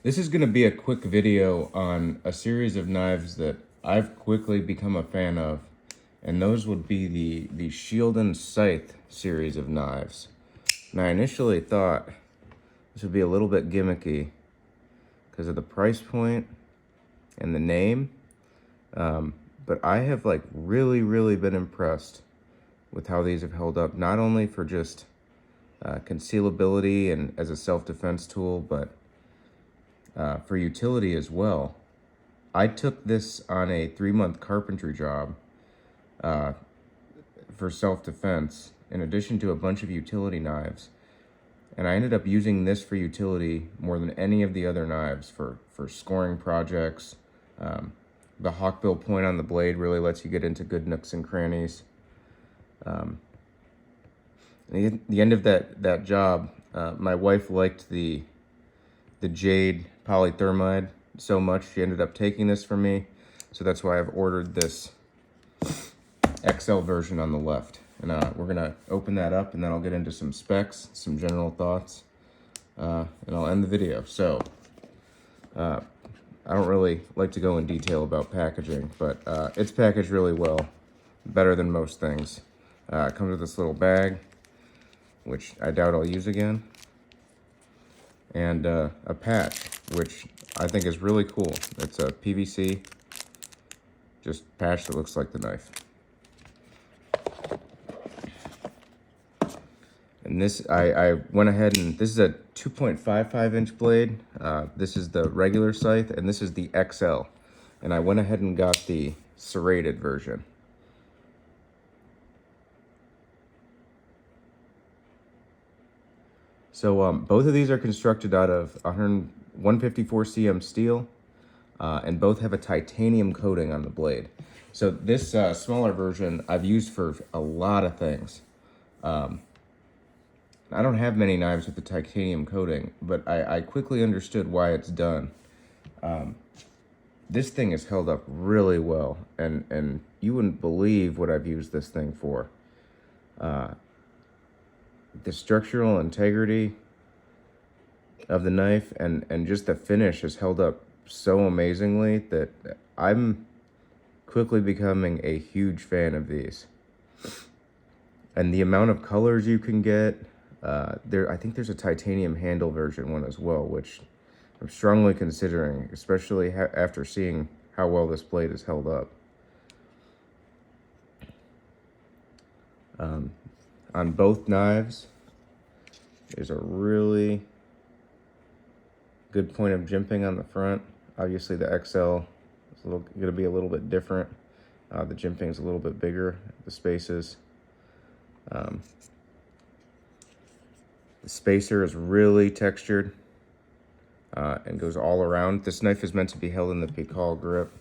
This is going to be a quick video on a series of knives that I've quickly become a fan of, and those would be the Shieldon Scythe series of knives. And I initially thought this would be a little bit gimmicky because of the price point and the name, but I have really been impressed with how these have held up, not only for just concealability and as a self-defense tool, but for utility as well. I took this on a 3-month carpentry job for self-defense, in addition to a bunch of utility knives. And I ended up using this for utility more than any of the other knives for scoring projects. The hawkbill point on the blade really lets you get into good nooks and crannies. At the end of that job, my wife liked the jade polythermide so much, she ended up taking this from me. So that's why I've ordered this XL version on the left. And we're gonna open that up, and then I'll get into some specs, some general thoughts, and I'll end the video. So I don't really like to go in detail about packaging, but it's packaged really well, better than most things. It comes with this little bag, which I doubt I'll use again, and a patch, which I think is really cool. It's a PVC just patch that looks like the knife. And this, I went ahead and, this is a 2.55 inch blade. This is the regular Scythe, and this is the XL. And I went ahead and got the serrated version. So both of these are constructed out of 154 cm steel, and both have a titanium coating on the blade. So this smaller version I've used for a lot of things. I don't have many knives with the titanium coating, but I quickly understood why it's done. This thing has held up really well, and you wouldn't believe what I've used this thing for. The structural integrity of the knife and just the finish has held up so amazingly that I'm quickly becoming a huge fan of these. And the amount of colors you can get, I think there's a titanium handle version one as well, which I'm strongly considering, especially after seeing how well this blade has held up. On both knives, there's a really good point of jimping on the front. Obviously the XL is going to be a little bit different. The jimping is a little bit bigger, the spaces. The spacer is really textured and goes all around. This knife is meant to be held in the pikal grip,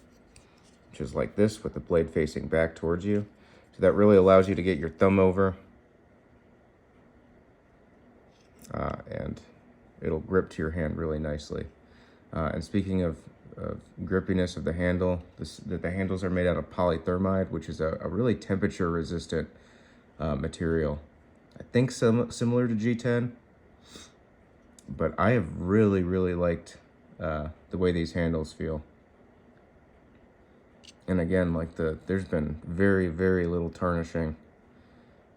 which is like this with the blade facing back towards you. So that really allows you to get your thumb over, and it'll grip to your hand really nicely. And speaking of grippiness of the handle, the handles are made out of polythermide, which is a really temperature resistant material. I think similar to G10, but I have really liked the way these handles feel. And again, there's been very little tarnishing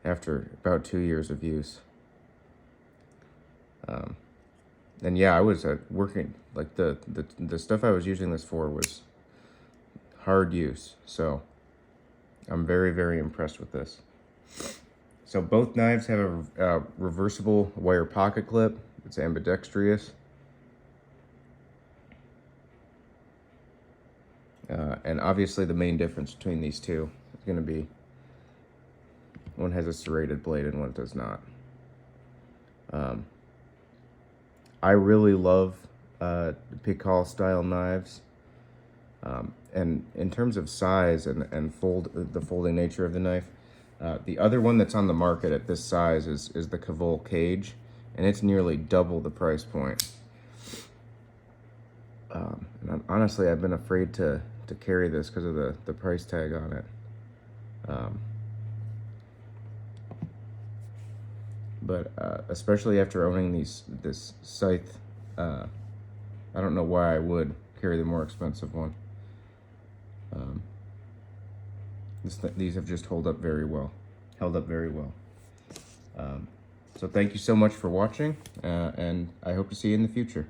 after about 2 years of use. And yeah, I was working, the stuff I was using this for was hard use, so I'm very impressed with this. So both knives have a reversible wire pocket clip. It's ambidextrous. And obviously the main difference between these two is going to be one has a serrated blade and one does not. I really love pikal-style knives. And in terms of size and the folding nature of the knife, the other one that's on the market at this size is the C.R.O.W cage, and it's nearly double the price point. And honestly, I've been afraid to carry this because of the price tag on it. But especially after owning this Scythe I don't know why I would carry the more expensive one. These have just held up very well. So thank you so much for watching, and I hope to see you in the future.